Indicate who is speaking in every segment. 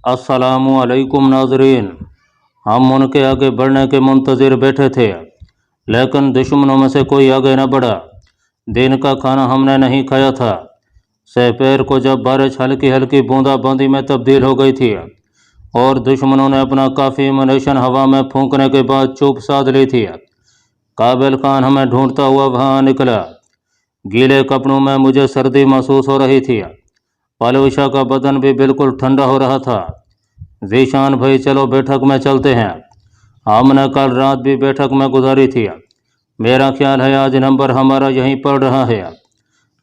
Speaker 1: अस्सलामुअलैकुम नाजरीन। हम उनके आगे बढ़ने के मुंतज़िर बैठे थे, लेकिन दुश्मनों में से कोई आगे न बढ़ा। दिन का खाना हमने नहीं खाया था। दोपहर को जब बारिश हल्की हल्की बूंदाबांदी में तब्दील हो गई थी और दुश्मनों ने अपना काफ़ी एमुनेशन हवा में फूंकने के बाद चुप साध ली थी, काबिल खान हमें ढूंढता हुआ वहाँ निकला। गीले कपड़ों में मुझे सर्दी महसूस हो रही थी। पलूषा का बदन भी बिल्कुल ठंडा हो रहा था। जीशान भाई, चलो बैठक में चलते हैं। हमने कल रात भी बैठक में गुजारी थी। मेरा ख्याल है आज नंबर हमारा यहीं पड़ रहा है।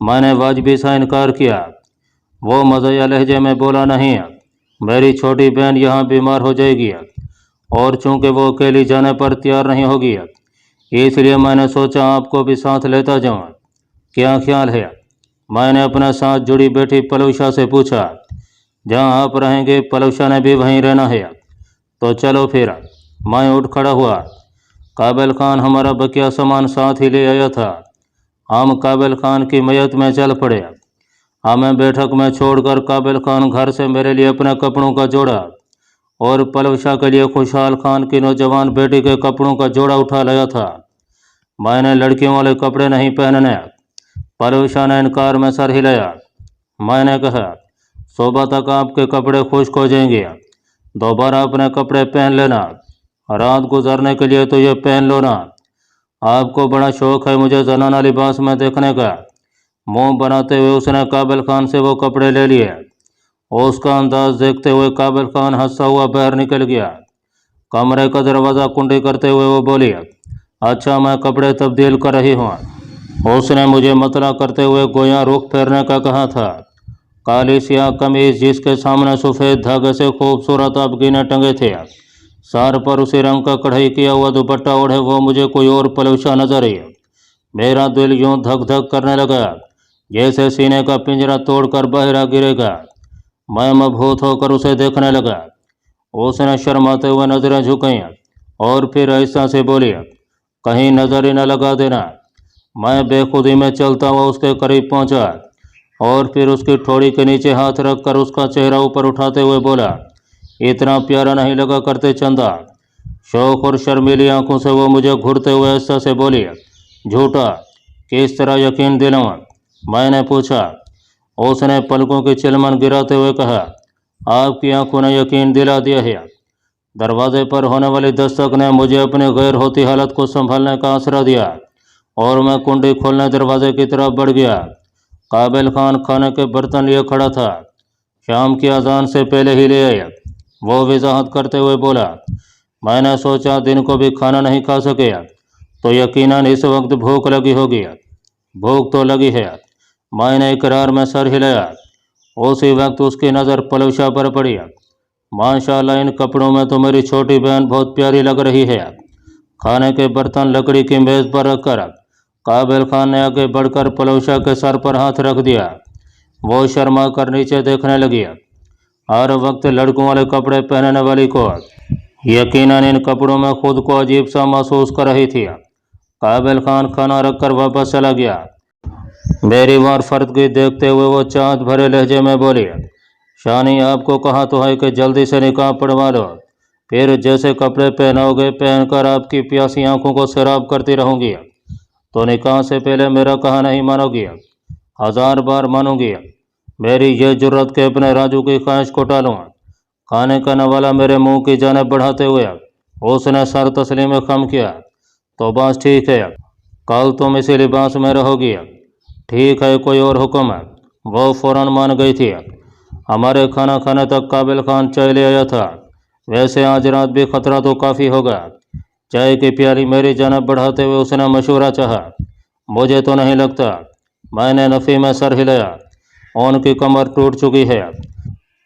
Speaker 1: मैंने वाजबी सा इनकार किया। वो मज़े लहजे में बोला, नहीं, मेरी छोटी बहन यहाँ बीमार हो जाएगी और चूंकि वो अकेली जाने पर तैयार नहीं होगी, इसलिए मैंने सोचा आपको भी साथ लेता जाऊँ। क्या ख्याल है? मैंने अपने साथ जुड़ी बैठी पलूषा से पूछा। जहाँ आप रहेंगे पलूषा ने भी वहीं रहना है, तो चलो फिर। मैं उठ खड़ा हुआ। काबिल खान हमारा बकिया सामान साथ ही ले आया था। हम काबिल खान की मयत में चल पड़े। हमें बैठक में छोड़कर काबिल खान घर से मेरे लिए अपने कपड़ों का जोड़ा और पलूषा के लिए खुशहाल खान की नौजवान बेटी के कपड़ों का जोड़ा उठा लाया था। मैंने लड़कियों वाले कपड़े नहीं पहनने। पलूषा ने इनकार में सर हिलाया। मैंने कहा, सुबह तक आपके कपड़े खुश्क हो जाएंगे, दोबारा अपने कपड़े पहन लेना। रात गुजारने के लिए तो ये पहन लो ना। आपको बड़ा शौक है मुझे जनाना लिबास में देखने का। मुंह बनाते हुए उसने काबिल खान से वो कपड़े ले लिए। उसका अंदाज देखते हुए काबिल खान हंसता हुआ बाहर निकल गया। कमरे का दरवाज़ा कुंडी करते हुए वो बोली, अच्छा, मैं कपड़े तब्दील कर रही हूँ। उसने मुझे मतला करते हुए गोया रुख फेरने का कहा था। काली सियाह कमीज जिसके सामने सफ़ेद धागे से खूबसूरत अफगीने टंगे थे, सर पर उसी रंग का कढ़ाई किया हुआ दुपट्टा ओढ़े वो मुझे कोई और पलूषा नजर आई। मेरा दिल यूं धक धक करने लगा जैसे सीने का पिंजरा तोड़कर बाहर आ गिरेगा। मैं मबहूत होकर उसे देखने लगा। उसने शर्माते हुए नजरें झुकाई और फिर ऐसा से बोली, कहीं नजर ही न लगा देना। मैं बेखुदी में चलता हुआ उसके करीब पहुंचा और फिर उसकी ठोड़ी के नीचे हाथ रखकर उसका चेहरा ऊपर उठाते हुए बोला, इतना प्यारा नहीं लगा करते चंदा। शौक और शर्मीली आंखों से वो मुझे घूरते हुए ऐसा से बोली, झूठा, किस तरह यकीन दिलाऊं? मैंने पूछा। उसने पलकों की चिलमन गिराते हुए कहा, आपकी आंखों ने यकीन दिला दिया है। दरवाजे पर होने वाली दस्तक ने मुझे अपनी गैर होती हालत को संभालने का आसरा दिया और मैं कुंडी खोलने दरवाजे की तरफ बढ़ गया। काबिल खान खाने के बर्तन लिए खड़ा था। शाम की अजान से पहले ही ले आया। वो वजाहत करते हुए बोला, मैंने सोचा दिन को भी खाना नहीं खा सके तो यकीनन इस वक्त भूख लगी होगी। भूख तो लगी है। मैंने इकरार में सर हिलाया। उसी वक्त उसकी नज़र पलूषा पर पड़ी। माशाल्लाह, इन कपड़ों में तो मेरी छोटी बहन बहुत प्यारी लग रही है। खाने के बर्तन लकड़ी की मेज़ पर रखकर काबिल खान ने आगे बढ़कर पलूषा के सर पर हाथ रख दिया। वो शर्मा कर नीचे देखने लगी। हर वक्त लड़कों वाले कपड़े पहनने वाली को यकीनन इन कपड़ों में खुद को अजीब सा महसूस कर रही थी। काबिल खान खाना रखकर वापस चला गया। मेरी फर्दगी देखते हुए वो चाहत भरे लहजे में बोली, शानी, आपको कहा तो है कि जल्दी से निकाह पढ़वा लो, फिर जैसे कपड़े पहनोगे पहनकर आपकी प्यासी आंखों को सैराब करती रहूंगी। तो निकाह से पहले मेरा कहा नहीं मानोगी? 1000 बार मानूंगी। मेरी ये जुर्रत के अपने राजू की ख्वाहिश को टालूं। खाने का नवाला मेरे मुंह की जानिब बढ़ाते हुए उसने सर तस्लीम में खम किया। तो बस ठीक है, कल तुम इसी लिबास में रहोगी। ठीक है, कोई और हुक्म है? वो फौरन मान गई थी। हमारे खाना खाने तक काबिल खान चाय ले आया था। वैसे आज रात भी खतरा तो काफ़ी होगा। चाय की प्याली मेरी जानिब बढ़ाते हुए उसने मशवरा चाहा। मुझे तो नहीं लगता। मैंने नफ़ी में सर हिलाया। उनकी कमर टूट चुकी है।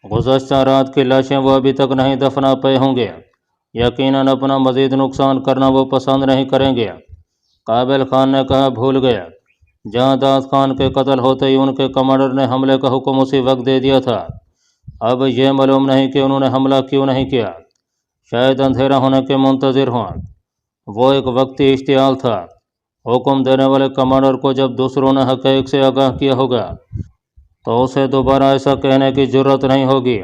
Speaker 1: गुज़श्ता रात की लाशें वो अभी तक नहीं दफना पाए होंगे। यकीनन अपना मज़ीद नुकसान करना वो पसंद नहीं करेंगे। काबिल खान ने कहा, भूल गया, जहाँ दास खान के कत्ल होते ही उनके कमांडर ने हमले का हुक्म उसी वक्त दे दिया था। अब ये मालूम नहीं कि उन्होंने हमला क्यों नहीं किया। शायद अंधेरा होने के मुंतज़िर हों। वो एक वक्ती इश्तियाल था। हुक्म देने वाले कमांडर को जब दूसरों ने हक़ीक़त से आगाह किया होगा तो उसे दोबारा ऐसा कहने की जुर्रत नहीं होगी।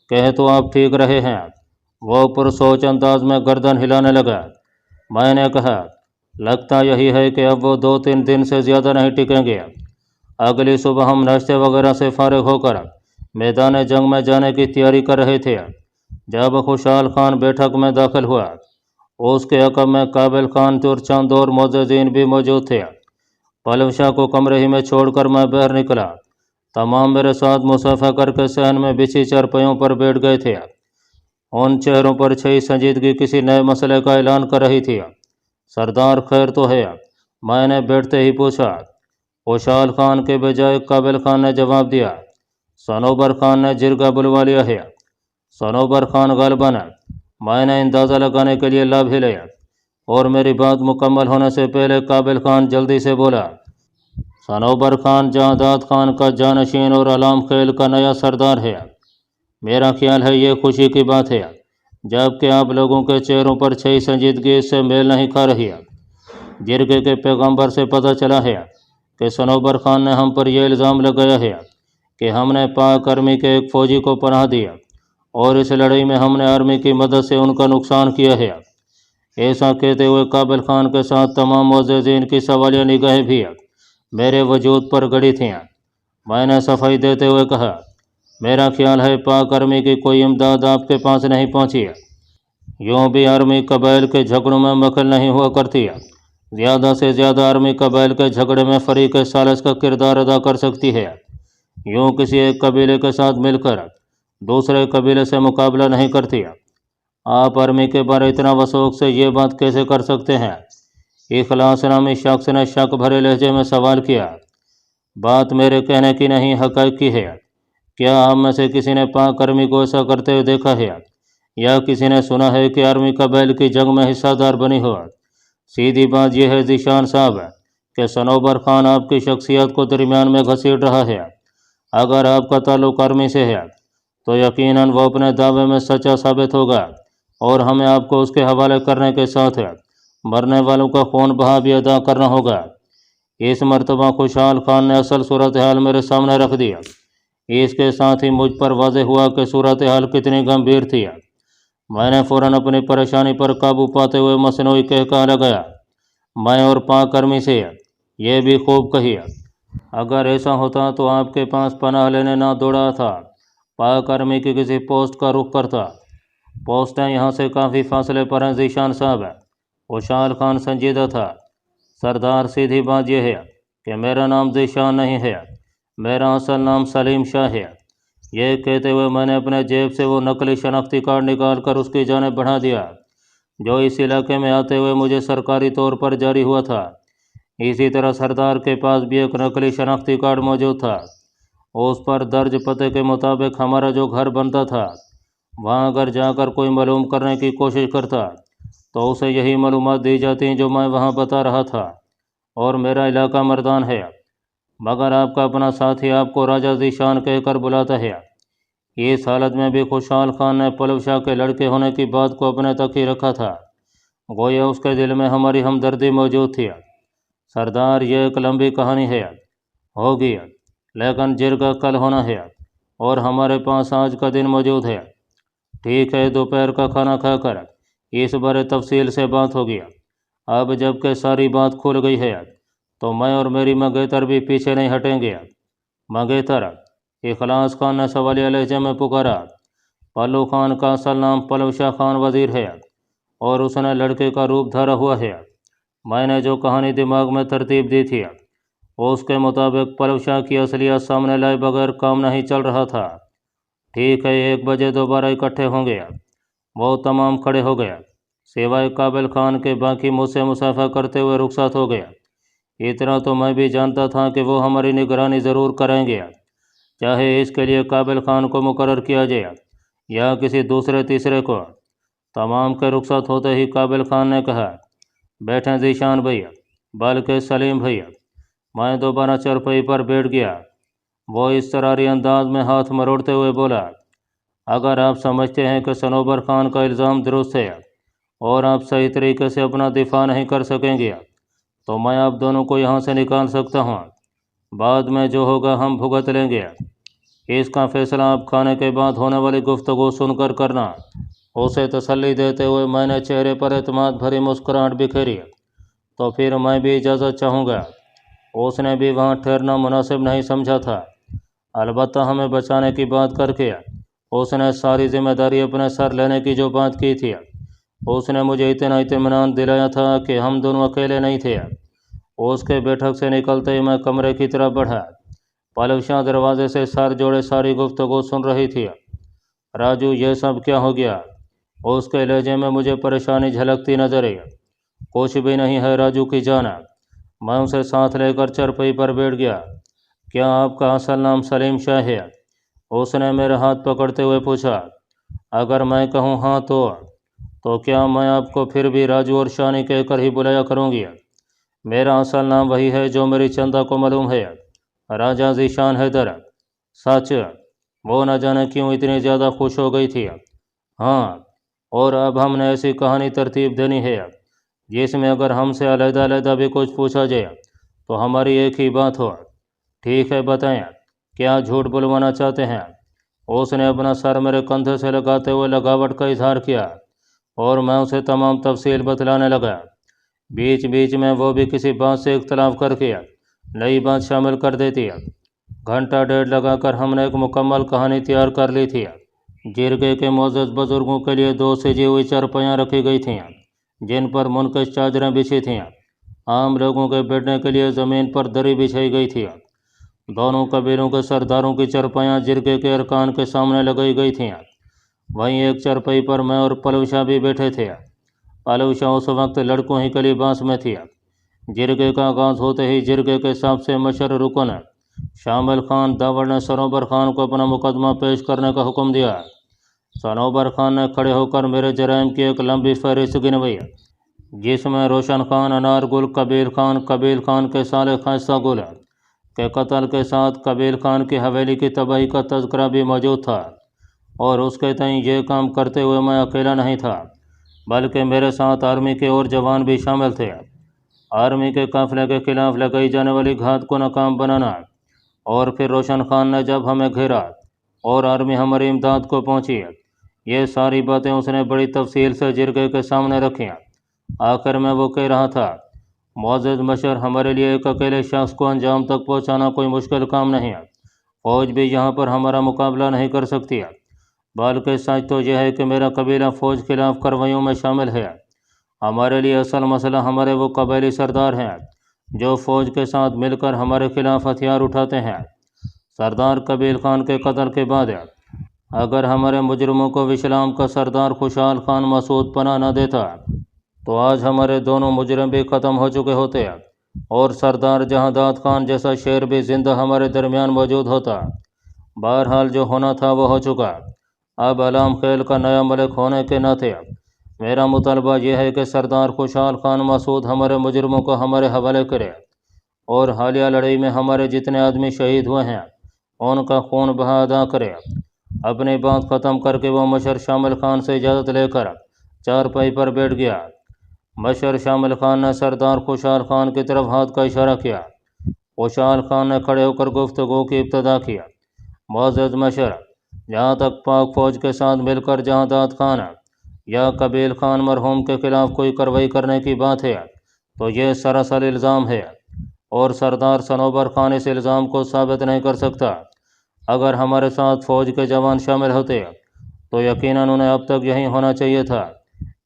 Speaker 1: कहे तो आप ठीक रहे हैं। वो पुरसोच अंदाज में गर्दन हिलाने लगा। मैंने कहा, लगता यही है कि अब वो 2-3 दिन से ज़्यादा नहीं टिकेंगे। अगली सुबह हम नाश्ते वगैरह से फारिग होकर मैदान जंग में जाने की तैयारी कर रहे थे जब खुशहाल खान बैठक में दाखिल हुआ। उसके अकब में काबिल खान और चंद और मोअज़्ज़िन भी मौजूद थे। पलवशाह को कमरे ही में छोड़कर मैं बाहर निकला। तमाम मेरे साथ मुसाफा करके सहन में बिछी चारपाइयों पर बैठ गए थे। उन चेहरों पर छई संजीदगी किसी नए मसले का ऐलान कर रही थी। सरदार खैर तो है? मैंने बैठते ही पूछा। खुशहाल खान के बजाय काबिल खान ने जवाब दिया। सनोबर खान ने जिरगा बुलवा लिया है। सनोबर खान गालिबन मैंने अंदाज़ा लगाने के लिए लाभ ही लिया और मेरी बात मुकम्मल होने से पहले काबिल खान जल्दी से बोला, सनोबर खान जहादात खान का जानशीन और अलाम खेल का नया सरदार है। मेरा ख्याल है ये खुशी की बात है, जबकि आप लोगों के चेहरों पर छई संजीदगी इससे मेल नहीं खा रही है। जिरगे के पैगंबर से पता चला है कि सनोबर खान ने हम पर यह इल्ज़ाम लगाया है कि हमने पाक आर्मी के एक फ़ौजी को पनाह दिया और इस लड़ाई में हमने आर्मी की मदद से उनका नुकसान किया है। ऐसा कहते हुए काबिल खान के साथ तमाम मुअज़्ज़िन की सवालिया निगाहें भी मेरे वजूद पर गड़ी थीं। मैंने सफाई देते हुए कहा, मेरा ख्याल है पाक आर्मी की कोई इमदाद आपके पास नहीं पहुंची है। यूँ भी आर्मी कबाइल के झगड़ों में मखल नहीं हुआ करती है। ज़्यादा से ज़्यादा आर्मी कबाइल के झगड़े में फरीक सालिस का किरदार अदा कर सकती है। यूँ किसी एक कबीले के साथ मिलकर दूसरे कबीले से मुकाबला नहीं करती। आप आर्मी के बारे इतना वसूख से ये बात कैसे कर सकते हैं? इखलास नामी शख्स ने शक भरे लहजे में सवाल किया। बात मेरे कहने की नहीं, हक़ाइक़ की है। क्या आप में से किसी ने पाक आर्मी को ऐसा करते हुए देखा है या किसी ने सुना है कि आर्मी कबाइल की जंग में हिस्सादार बनी हो? सीधी बात यह है ज़ीशान साहब कि सनोबर खान आपकी शख्सियत को दरमियान में घसीट रहा है। अगर आपका ताल्लुक़ आर्मी से है तो यकीनन वो अपने दावे में सच्चा साबित होगा और हमें आपको उसके हवाले करने के साथ मरने वालों का खून बहा भी अदा करना होगा। इस मरतबा खुशहाल खान ने असल सूरत हाल मेरे सामने रख दिया। इसके साथ ही मुझ पर वाज़ेह हुआ कि सूरत हाल कितनी गंभीर थी। मैंने फ़ौरन अपनी परेशानी पर काबू पाते हुए मसनूई कहका लगाया, मैं और पाक आर्मी से ये भी खूब कही, अगर ऐसा होता तो आपके पास पनाह लेने ना दौड़ा था, पाक आर्मी की किसी पोस्ट का रुख करता। पोस्टें यहाँ से काफ़ी फासले पर हैं ज़ीशान साहब। खुशहाल खान संजीदा था। सरदार सीधी बात यह है कि मेरा नाम ज़ीशान नहीं है, मेरा असल नाम सलीम शाह है। ये कहते हुए मैंने अपने जेब से वो नकली शनाख्ती कार्ड निकाल कर उसकी जानिब बढ़ा दिया जो इस इलाके में आते हुए मुझे सरकारी तौर पर जारी हुआ था। इसी तरह सरदार के पास भी एक नकली शनाख्ती कार्ड मौजूद था। उस पर दर्ज पते के मुताबिक हमारा जो घर बनता था, वहाँ अगर जाकर कोई मालूम करने की कोशिश करता तो उसे यही मालूमात दी जाती जो मैं वहाँ बता रहा था, और मेरा इलाका मर्दान है। मगर आपका अपना साथी आपको राजा ज़ीशान कहकर बुलाता है। इस हालत में भी खुशहाल खान ने पलवशाह के लड़के होने की बात को अपने तक ही रखा था। गोया उसके दिल में हमारी हमदर्दी मौजूद थी। सरदार, यह एक लंबी कहानी है, होगी, लेकिन जिरगा कल होना है और हमारे पास आज का दिन मौजूद है। ठीक है, दोपहर का खाना खाकर इस बारे तफसील से बात होगी। अब जबकि सारी बात खुल गई है तो मैं और मेरी मंगेतर भी पीछे नहीं हटेंगे। मंगेतर, इखलास खान ने सवालिया लहजे में पुकारा। पल्लू खान का असल नाम पलवशाह खान वज़ीर है और उसने लड़के का रूप धारा हुआ है। मैंने जो कहानी दिमाग में तरतीब दी थी उसके मुताबिक पलवशाह की असलियत सामने लाए बगैर काम नहीं चल रहा था। ठीक है, 1 बजे दोबारा इकट्ठे होंगे। वो तमाम खड़े हो गए, सिवाय काबिल खान के बाकी मुझसे मुसाफा करते हुए रुखसत हो गए। इतना तो मैं भी जानता था कि वो हमारी निगरानी ज़रूर करेंगे, चाहे इसके लिए काबिल खान को मुकर्रर किया जाए या किसी दूसरे तीसरे को। तमाम के रुखसत होते ही काबिल खान ने कहा, बैठें ज़ीशान भैया, बल्कि सलीम भैया। मैं दोबारा चरपई पर बैठ गया। वो इस तरारी अंदाज में हाथ मरोड़ते हुए बोला, अगर आप समझते हैं कि सनोबर खान का इल्ज़ाम दुरुस्त है और आप सही तरीके से अपना दिफा नहीं कर सकेंगे तो मैं आप दोनों को यहाँ से निकाल सकता हूँ। बाद में जो होगा हम भुगत लेंगे। اس کا فیصلہ آپ کھانے کے بعد ہونے والی گفتگو سن کر کرنا۔ اسے تسلی دیتے ہوئے میں نے چہرے پر اعتماد بھری مسکراہٹ بکھیری۔ تو پھر میں بھی اجازت چاہوں گا۔ اس نے بھی وہاں ٹھہرنا مناسب نہیں سمجھا تھا، البتہ ہمیں بچانے کی بات کر کے اس نے ساری ذمہ داری اپنے سر لینے کی جو بات کی تھی، اس نے مجھے اتنا اطمینان دلایا تھا کہ ہم دونوں اکیلے نہیں تھے۔ اس کے بیٹھک سے نکلتے ہی میں کمرے کی طرف بڑھا۔ پلوشا دروازے سے سر جوڑے ساری گفتگو سن رہی تھی۔ راجو، یہ سب کیا ہو گیا؟ اس کے لہجے میں مجھے پریشانی جھلکتی نظر آئی۔ کچھ بھی نہیں ہے راجو کی جان۔ میں اسے ساتھ لے کر چرپائی پر بیٹھ گیا۔ کیا آپ کا اصل نام سلیم شاہ ہے؟ اس نے میرا ہاتھ پکڑتے ہوئے پوچھا۔ اگر میں کہوں ہاں تو کیا میں آپ کو پھر بھی راجو اور شانی کہہ کر ہی بلایا کروں گی؟ میرا اصل نام وہی ہے جو میری چندہ کو معلوم ہے، راجہ ذیشان حیدر۔ سچ؟ وہ نہ جانے کیوں اتنی زیادہ خوش ہو گئی تھی۔ ہاں، اور اب ہم نے ایسی کہانی ترتیب دینی ہے جس میں اگر ہم سے علیحدہ علیحدہ بھی کچھ پوچھا جائے تو ہماری ایک ہی بات ہو۔ ٹھیک ہے، بتائیں کیا جھوٹ بلوانا چاہتے ہیں؟ اس نے اپنا سر میرے کندھے سے لگاتے ہوئے لگاوٹ کا اظہار کیا اور میں اسے تمام تفصیل بتلانے لگا۔ بیچ بیچ میں وہ بھی کسی بات سے اختلاف کر کے نئی بات شامل کر دیتی۔ گھنٹہ ڈیڑھ لگا کر ہم نے ایک مکمل کہانی تیار کر لی تھی۔ جرگے کے معزز بزرگوں کے لیے 2 سجی ہوئی چارپائیاں رکھی گئی تھیں جن پر منقش چادریں بچھی تھیں۔ عام لوگوں کے بیٹھنے کے لیے زمین پر دری بچھائی گئی تھی۔ دونوں قبیلوں کے سرداروں کی چارپائیاں جرگے کے ارکان کے سامنے لگائی گئی تھیں۔ وہیں ایک چارپائی پر میں اور پلوشا بھی بیٹھے تھے۔ پلوشا اس وقت لڑکوں ہی کے لباس میں تھی۔ جرگے کا آغاز ہوتے ہی جرگے کے سب سے مشہور رکن شامل خان داور نے سنوبر خان کو اپنا مقدمہ پیش کرنے کا حکم دیا۔ سنوبر خان نے کھڑے ہو کر میرے جرائم کی ایک لمبی فہرست گنوائی، جس میں روشن خان انار گل قبیل خان کے سالے خاصہ گل کے قتل کے ساتھ قبیل خان کی حویلی کی تباہی کا تذکرہ بھی موجود تھا۔ اور اس کے تئیں یہ کام کرتے ہوئے میں اکیلا نہیں تھا، بلکہ میرے ساتھ آرمی کے اور جوان بھی شامل تھے۔ آرمی کے قافلے کے خلاف لگائی جانے والی گھات کو ناکام بنانا، اور پھر روشن خان نے جب ہمیں گھیرا اور آرمی ہماری امداد کو پہنچی، یہ ساری باتیں اس نے بڑی تفصیل سے جرگے کے سامنے رکھیں۔ آخر میں وہ کہہ رہا تھا، معزز مشر، ہمارے لیے ایک اکیلے شخص کو انجام تک پہنچانا کوئی مشکل کام نہیں ہے۔ فوج بھی یہاں پر ہمارا مقابلہ نہیں کر سکتی، بلکہ سچ تو یہ ہے کہ میرا قبیلہ فوج خلاف کارروائیوں میں شامل ہے۔ ہمارے لیے اصل مسئلہ ہمارے وہ قبیلی سردار ہیں جو فوج کے ساتھ مل کر ہمارے خلاف ہتھیار اٹھاتے ہیں۔ سردار قبیل خان کے قتل کے بعد اگر ہمارے مجرموں کو وشلام کا سردار خوشحال خان مسعود پناہ نہ دیتا تو آج ہمارے دونوں مجرم بھی ختم ہو چکے ہوتے اور سردار جہاں داد خان جیسا شیر بھی زندہ ہمارے درمیان موجود ہوتا۔ بہرحال جو ہونا تھا وہ ہو چکا۔ اب علام خیل کا نیا ملک ہونے کے ناطے میرا مطالبہ یہ ہے کہ سردار خوشحال خان مسعود ہمارے مجرموں کو ہمارے حوالے کرے اور حالیہ لڑائی میں ہمارے جتنے آدمی شہید ہوئے ہیں ان کا خون بہا ادا کرے۔ اپنی بات ختم کر کے وہ مشر شامل خان سے اجازت لے کر چارپائی پر بیٹھ گیا۔ مشر شامل خان نے سردار خوشحال خان کی طرف ہاتھ کا اشارہ کیا۔ خوشحال خان نے کھڑے ہو کر گفتگو کی ابتدا کیا۔ معزز مشر، جہاں تک پاک فوج کے ساتھ مل کر جہاں داد خان یا قبیل خان مرحوم کے خلاف کوئی کارروائی کرنے کی بات ہے تو یہ سراسر الزام ہے اور سردار سنوبر خان اس الزام کو ثابت نہیں کر سکتا۔ اگر ہمارے ساتھ فوج کے جوان شامل ہوتے تو یقیناً انہیں اب تک یہیں ہونا چاہیے تھا،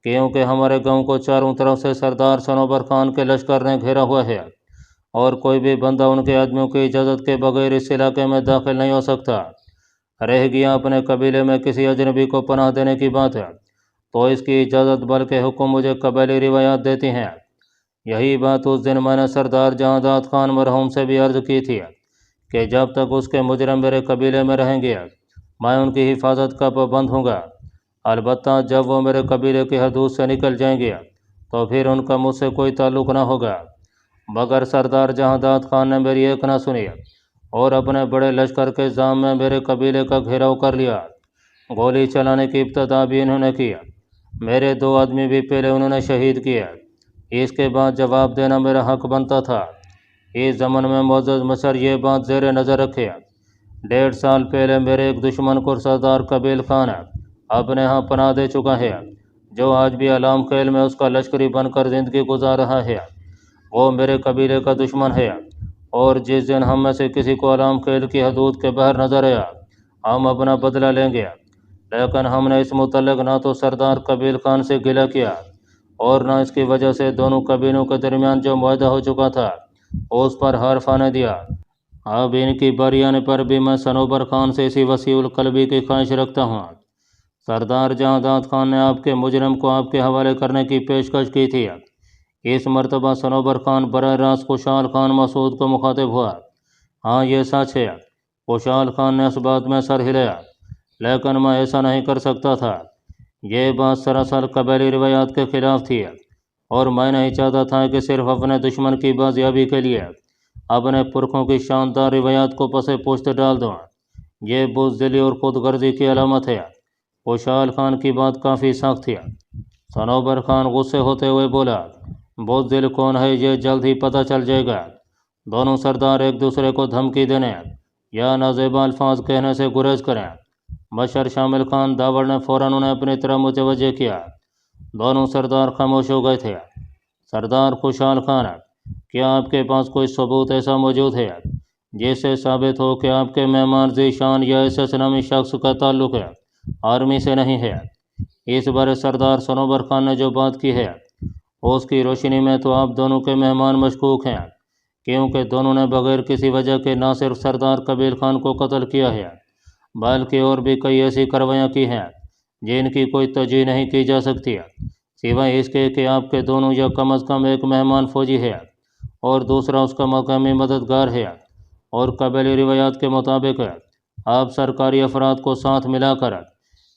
Speaker 1: کیونکہ ہمارے گاؤں کو چاروں طرف سے سردار سنوبر خان کے لشکر نے گھیرا ہوا ہے اور کوئی بھی بندہ ان کے آدمیوں کی اجازت کے بغیر اس علاقے میں داخل نہیں ہو سکتا۔ رہ گیا اپنے قبیلے میں کسی اجنبی کو پناہ دینے کی بات ہے تو اس کی اجازت بلکہ حکم مجھے قبیلی روایات دیتی ہیں۔ یہی بات اس دن میں نے سردار جہاں داد خان مرحوم سے بھی عرض کی تھی کہ جب تک اس کے مجرم میرے قبیلے میں رہیں گے میں ان کی حفاظت کا پابند ہوں گا، البتہ جب وہ میرے قبیلے کی حدود سے نکل جائیں گے تو پھر ان کا مجھ سے کوئی تعلق نہ ہوگا۔ مگر سردار جہاں داد خان نے میری ایک نہ سنی اور اپنے بڑے لشکر کے زام میں میرے قبیلے کا گھیراؤ کر لیا۔ گولی چلانے کی ابتدا بھی انہوں نے کی، میرے 2 آدمی بھی پہلے انہوں نے شہید کیے۔ اس کے بعد جواب دینا میرا حق بنتا تھا۔ اس ضمن میں معزز مشر یہ بات زیر نظر رکھے، 1.5 سال پہلے میرے ایک دشمن کو سردار قبیل خان اپنے ہاں پناہ دے چکا ہے، جو آج بھی علام خیل میں اس کا لشکری بن کر زندگی گزار رہا ہے۔ وہ میرے قبیلے کا دشمن ہے، اور جس دن ہم میں سے کسی کو علام خیل کی حدود کے باہر نظر آیا، ہم اپنا بدلہ لیں گے۔ لیکن ہم نے اس متعلق نہ تو سردار قبیل خان سے گلہ کیا، اور نہ اس کی وجہ سے دونوں قبیلوں کے درمیان جو معاہدہ ہو چکا تھا اس پر حرف آنے دیا۔ اب ان کی باری آنے پر بھی میں صنوبر خان سے اسی وسیع القلبی کی خواہش رکھتا ہوں۔ سردار جہاں خان نے آپ کے مجرم کو آپ کے حوالے کرنے کی پیشکش کی تھی۔ اس مرتبہ صنوبر خان براہ راست خوشحال خان مسعود کو مخاطب ہوا۔ ہاں، یہ سچ ہے، خوشحال خان نے اس بات میں سر ہلایا، لیکن میں ایسا نہیں کر سکتا تھا۔ یہ بات سراسر قبیلی روایات کے خلاف تھی، اور میں نہیں چاہتا تھا کہ صرف اپنے دشمن کی بازیابی کے لیے اپنے پرکھوں کی شاندار روایات کو پس پشت ڈال دوں۔ یہ بزدلی اور خود غرضی کی علامت ہے۔ خوشحال خان کی بات کافی سخت تھی۔ صنوبر خان غصے ہوتے ہوئے بولا، بزدل کون ہے یہ جلد ہی پتہ چل جائے گا۔ دونوں سردار ایک دوسرے کو دھمکی دینے یا نازیبا الفاظ کہنے سے گریز کریں۔ مشر شامل خان داور نے فوراً انہیں اپنی طرف متوجہ کیا۔ دونوں سردار خاموش ہو گئے تھے۔ سردار خوشحال خان، کیا آپ کے پاس کوئی ثبوت ایسا موجود ہے جس سے ثابت ہو کہ آپ کے مہمان ذیشان یا ایس نامی شخص کا تعلق آرمی سے نہیں ہے؟ اس بارے سردار صنوبر خان نے جو بات کی ہے اس کی روشنی میں تو آپ دونوں کے مہمان مشکوک ہیں، کیونکہ دونوں نے بغیر کسی وجہ کے نہ صرف سردار قبیل خان کو قتل کیا ہے، بلکہ اور بھی کئی ایسی کارروائیاں کی ہیں جن کی کوئی تجزیہ نہیں کی جا سکتی، سوائے اس کے کہ آپ کے دونوں یا کم از کم ایک مہمان فوجی ہے اور دوسرا اس کا مقامی مددگار ہے، اور قبیلی روایات کے مطابق آپ سرکاری افراد کو ساتھ ملا کر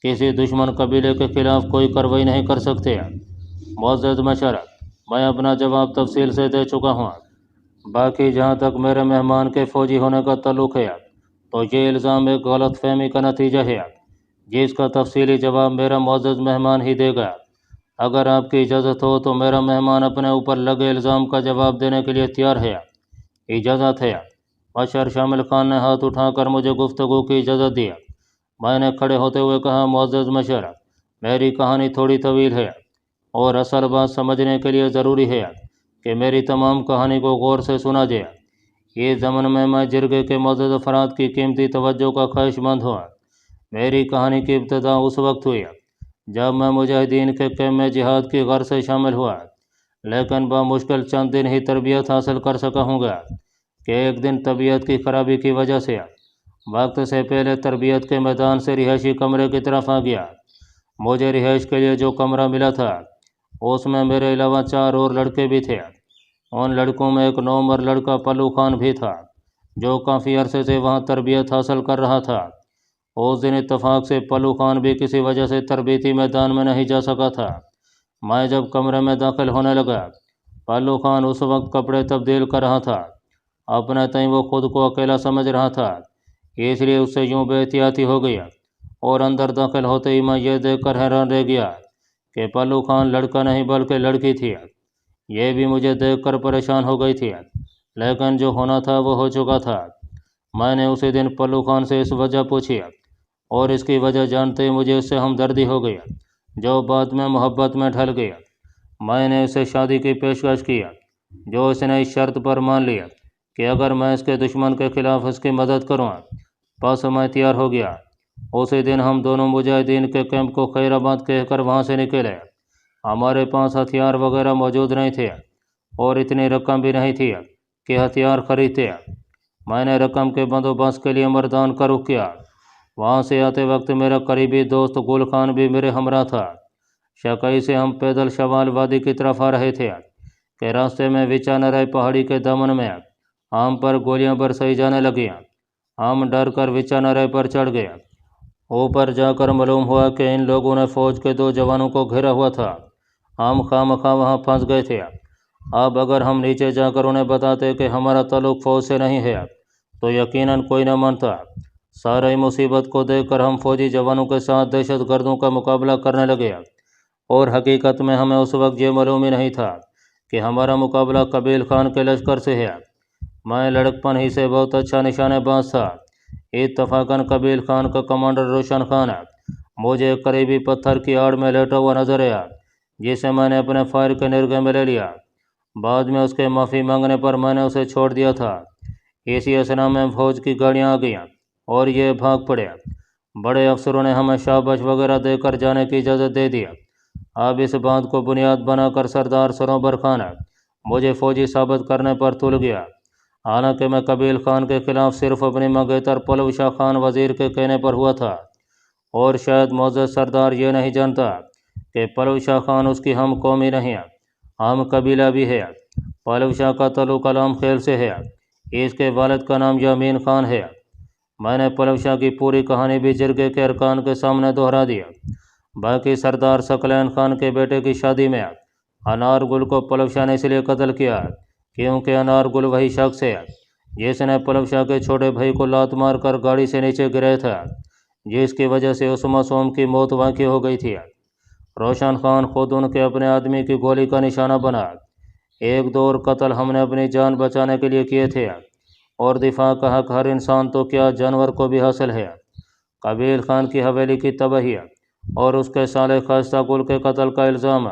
Speaker 1: کسی دشمن قبیلے کے خلاف کوئی کارروائی نہیں کر سکتے۔ معزز مشر، میں اپنا جواب تفصیل سے دے چکا ہوں۔ باقی جہاں تک میرے مہمان کے فوجی ہونے کا تعلق ہے تو یہ الزام ایک غلط فہمی کا نتیجہ ہے، جس کا تفصیلی جواب میرا معزز مہمان ہی دے گا۔ اگر آپ کی اجازت ہو تو میرا مہمان اپنے اوپر لگے الزام کا جواب دینے کے لیے تیار ہے۔ اجازت ہے؟ مشر شامل خان نے ہاتھ اٹھا کر مجھے گفتگو کی اجازت دی۔ میں نے کھڑے ہوتے ہوئے کہا، معزز مشر، میری کہانی تھوڑی طویل ہے، اور اصل بات سمجھنے کے لیے ضروری ہے کہ میری تمام کہانی کو غور سے سنا جائے۔ یہ ضمن میں جرگے کے معزز افراد کی قیمتی توجہ کا خواہش مند ہوں۔ میری کہانی کی ابتدا اس وقت ہوئی جب میں مجاہدین کے کیمپ میں جہاد کی غرض سے شامل ہوا، لیکن بمشکل چند دن ہی تربیت حاصل کر سکا ہوں گا کہ ایک دن طبیعت کی خرابی کی وجہ سے وقت سے پہلے تربیت کے میدان سے رہائشی کمرے کی طرف آ گیا۔ مجھے رہائش کے لیے جو کمرہ ملا تھا اس میں میرے علاوہ 4 اور لڑکے بھی تھے۔ ان لڑکوں میں ایک نوعمر لڑکا پلو خان بھی تھا، جو کافی عرصے سے وہاں تربیت حاصل کر رہا تھا۔ اس دن اتفاق سے پلو خان بھی کسی وجہ سے تربیتی میدان میں نہیں جا سکا تھا۔ میں جب کمرے میں داخل ہونے لگا، پلو خان اس وقت کپڑے تبدیل کر رہا تھا۔ اپنے تئیں وہ خود کو اکیلا سمجھ رہا تھا، اس لیے اس سے یوں بے احتیاطی ہو گئی، اور اندر داخل ہوتے ہی میں یہ دیکھ کر حیران رہ گیا کہ پلو خان لڑکا نہیں بلکہ لڑکی تھی۔ یہ بھی مجھے دیکھ کر پریشان ہو گئی تھی، لیکن جو ہونا تھا وہ ہو چکا تھا۔ میں نے اسی دن پلو خان سے اس وجہ پوچھی، اور اس کی وجہ جانتے ہی مجھے اس سے ہمدردی ہو گئی، جو بعد میں محبت میں ڈھل گئی۔ میں نے اسے شادی کی پیشکش کی، جو اس نے اس شرط پر مان لی کہ اگر میں اس کے دشمن کے خلاف اس کی مدد کروں۔ پس میں تیار ہو گیا۔ اسی دن ہم دونوں مجاہدین کے کیمپ کو خیر آباد کہہ کر وہاں سے نکلے۔ ہمارے پاس ہتھیار وغیرہ موجود نہیں تھے، اور اتنی رقم بھی نہیں تھی کہ ہتھیار خریدتے۔ میں نے رقم کے بندوبست کے لیے مردان کا رخ کیا۔ وہاں سے آتے وقت میرا قریبی دوست گل خان بھی میرے ہمراہ تھا۔ شکئی سے ہم پیدل شوال وادی کی طرف آ رہے تھے کہ راستے میں وچا نرائی پہاڑی کے دامن میں ہم پر گولیاں برسائی جانے لگیں۔ ہم ڈر کر وچا نرائی پر چڑھ گئے۔ اوپر جا کر معلوم ہوا کہ ان لوگوں نے فوج کے 2 جوانوں کو گھیرا ہوا تھا۔ ہم خواہ وہاں پھنس گئے تھے۔ اب اگر ہم نیچے جا کر انہیں بتاتے کہ ہمارا تعلق فوج سے نہیں ہے تو یقیناً کوئی نہ مانتا۔ ساری مصیبت کو دیکھ کر ہم فوجی جوانوں کے ساتھ دہشت گردوں کا مقابلہ کرنے لگے، اور حقیقت میں ہمیں اس وقت یہ معلوم ہی نہیں تھا کہ ہمارا مقابلہ قبیل خان کے لشکر سے ہے۔ میں لڑکپن ہی سے بہت اچھا نشانے باز تھا، इत्तफाकन कबील खान का कमांडर रोशन खान मुझे एक करीबी पत्थर की आड़ में लेटा हुआ नजर आया, जिसे मैंने अपने फायर के निर्गे में ले लिया। बाद में उसके माफ़ी मांगने पर मैंने उसे छोड़ दिया था। इसी असना में फौज की गाड़ियां आ गईं और ये भाग पड़े। बड़े अफसरों ने हमें शाबाश वगैरह देकर जाने की इजाज़त दे दी। अब इस बात को बुनियाद बनाकर सरदार सरोवर खान मुझे फौजी साबित करने पर तुल गया। हालांकि मैं कबील खान के खिलाफ सिर्फ अपनी मंगेतर पलव शाह खान वजीर के कहने पर हुआ था, और शायद मोअज़्ज़ज़ सरदार ये नहीं जानता कि पलव शाह खान उसकी हम कौमी नहीं है, हम कबीला भी है। पलव शाह का तल्लुक़ अलाम खेल से है, इसके वालिद का नाम यामीन खान है। मैंने पलव शाह की पूरी कहानी भी जिरगे के अरकान के सामने दोहरा दिया। बाकी सरदार सकलैन खान के बेटे की शादी में अनार गुल को पलव शाह ने इसलिए कत्ल किया क्योंकि अनार गुल वही शख्स है जिसने पलव शाह के छोटे भाई को लात मार कर गाड़ी से नीचे गिराया था, जिसकी वजह से उस मासूम की मौत वाक़ई हो गई थी। रोशन खान खुद उनके अपने आदमी की गोली का निशाना बना। एक दो और कत्ल हमने अपनी जान बचाने के लिए किए थे, और दिफा का हक हर इंसान तो क्या जानवर को भी हासिल है। कबील खान की हवेली की तबाही और उसके साले खास्ता गुल के कत्ल का इल्ज़ाम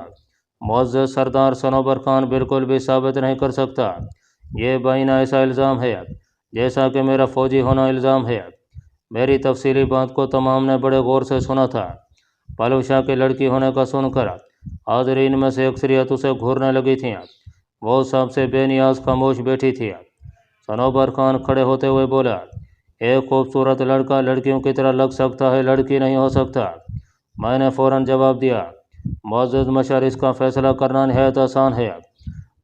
Speaker 1: मुअज़्ज़ज़ सरदार सरोवर खान बिल्कुल भी साबित नहीं कर सकता। ये बाइना ऐसा इल्ज़ाम है जैसा कि मेरा फ़ौजी होना इल्ज़ाम है। मेरी तफसीली बात को तमाम ने बड़े गौर से सुना था। पलव शाह की लड़की होने का सुनकर हाज़रीन में से अक्सरियत उसे घूरने लगी थी। वो सबसे बेनियाज खामोश बैठी थी। सरोवर खान खड़े होते हुए बोला, एक खूबसूरत लड़का लड़कियों की तरह लग सकता है, लड़की नहीं हो सकता। मैंने फ़ौरन जवाब दिया, मुअज़्ज़ज़ मशर, इसका फ़ैसला करना निहायत आसान है।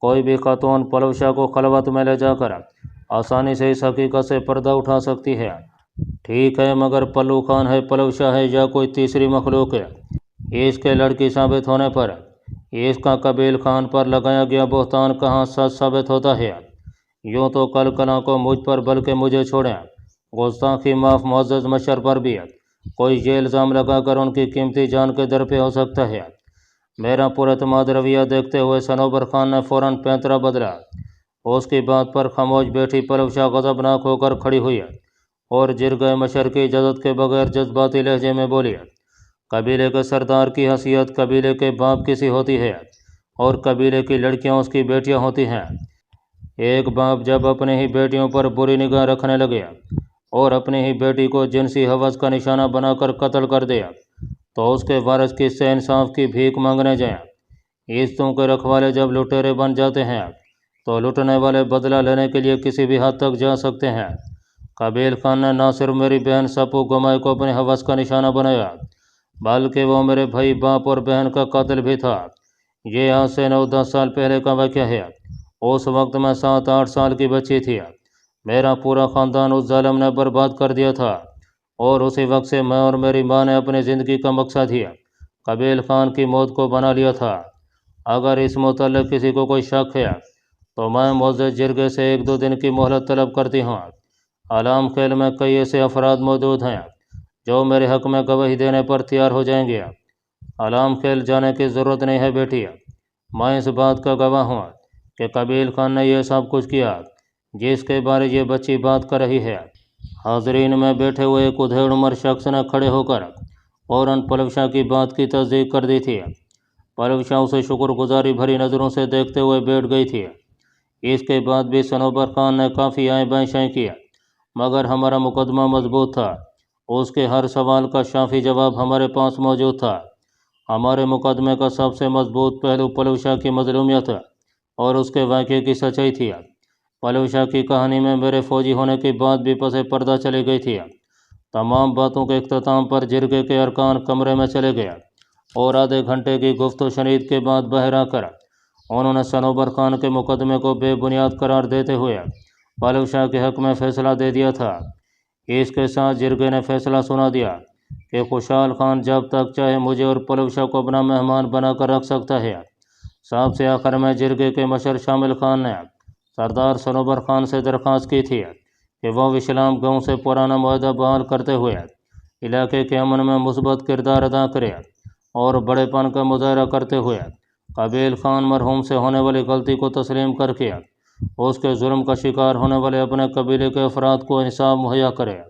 Speaker 1: कोई भी खातून पलव शाह को खलवत में ले जाकर आसानी से इस हकीकत से पर्दा उठा सकती है। ठीक है, मगर पल्लू खान है, पलव शाह है या कोई तीसरी मखलूक है, इसके लड़की साबित होने पर इसका कबील खान पर लगाया गया बहतान कहाँ सच साबित होता है। यूँ तो कल कला को मुझ पर बल्कि मुझे छोड़ें, गुस्ताखी माफ़ मुअज़्ज़ज़ मशर पर भी कोई ये इल्ज़ाम लगाकर उनकी कीमती जान के दर पे हो सकता है। मेरा पुरएतमाद रवैया देखते हुए सरोवर खान ने फ़ौरन पैंतरा बदला। उसकी बात पर खामोश बैठी पलव शाह गज़बनाक होकर खड़ी हुई और जिरगे मशर की इजाज़त के बगैर जज्बाती लहजे में बोली, कबीले के सरदार की हैसियत कबीले के बाप की सी होती है और कबीले की लड़कियां उसकी बेटियां होती हैं। एक बाप जब अपने ही बेटियों पर बुरी निगाह रखने लगे और अपनी ही बेटी को जिनसी हवस का निशाना बनाकर कत्ल कर दिया, तो उसके वारिस किससे इंसाफ की भीख मांगने जाएं। इज्जतों के रखवाले जब लुटेरे बन जाते हैं तो लुटने वाले बदला लेने के लिए किसी भी हद तक जा सकते हैं। कबील खान ने न सिर्फ मेरी बहन सपू गमाई को अपने हवस का निशाना बनाया, बल्कि वो मेरे भाई, बाप और बहन का कातिल भी था। ये आज से 9-10 साल पहले का वाक़या है। उस वक्त मैं 7-8 साल की बच्ची थी। मेरा पूरा ख़ानदान उस जालिम ने बर्बाद कर दिया था, और उसी वक्त से मैं और मेरी माँ ने अपनी ज़िंदगी का मकसद ही कबील खान की मौत को बना लिया था। अगर इस मुतल्लिक़ किसी को कोई शक है तो मैं मुअज़्ज़ज़ जिरगे से 1-2 दिन की मोहलत तलब करती हूँ। अलाम खेल में कई ऐसे अफराद मौजूद हैं जो मेरे हक़ में गवाही देने पर तैयार हो जाएंगे। अलाम खेल जाने की ज़रूरत नहीं है बेटी, मैं इस बात का गवाह हूँ कि कबील खान ने यह सब कुछ किया जिसके बारे ये बच्ची बात कर रही है। हाज़रीन में बैठे हुए एक उधेड़ उम्र शख्स ने खड़े होकर फ़ौरन पलव शाह की बात की तस्दीक कर दी थी। पलव शाह उसे शुक्रगुजारी भरी नज़रों से देखते हुए बैठ गई थी। इसके बाद भी सरोवर खान ने काफ़ी आएँ बाएँ किया, मगर हमारा मुकदमा मजबूत था। उसके हर सवाल का शाफी जवाब हमारे पास मौजूद था। हमारे मुकदमे का सबसे मजबूत पहलू पलव शाह की मज़लूमियत और उसके वाक़े की सच्चाई थी। पलव शाह की कहानी में मेरे फ़ौजी होने की बात भी पसे पर्दा चली गई थी। तमाम बातों के इख्तिताम पर जिरगे के अरकान कमरे में चले गए और आधे घंटे की गुफ्त शनीद के बाद बाहर आकर उन्होंने सरोवर खान के मुकदमे को बेबुनियाद करार देते हुए पलव शाह के हक़ में फ़ैसला दे दिया था। इसके साथ जिरगे ने फ़ैसला सुना दिया कि खुशहाल खान जब तक चाहे मुझे और पलव शाह को अपना मेहमान बनाकर रख सकता है। सबसे आखिर में जिरगे के मशर शामिल खान ने सरदार सरोवर खान से दरख्वास्त की थी कि वह विश्राम गांव से पुराना मुआहदा बहाल करते हुए इलाके के अमन में मुस्बत किरदार अदा करे और बड़ेपन का मुजाहरा करते हुए कबील खान मरहूम से होने वाली गलती को तस्लीम करके उसके जुल्म का शिकार होने वाले अपने कबीले के अफराद को इंसाफ मुहैया करे।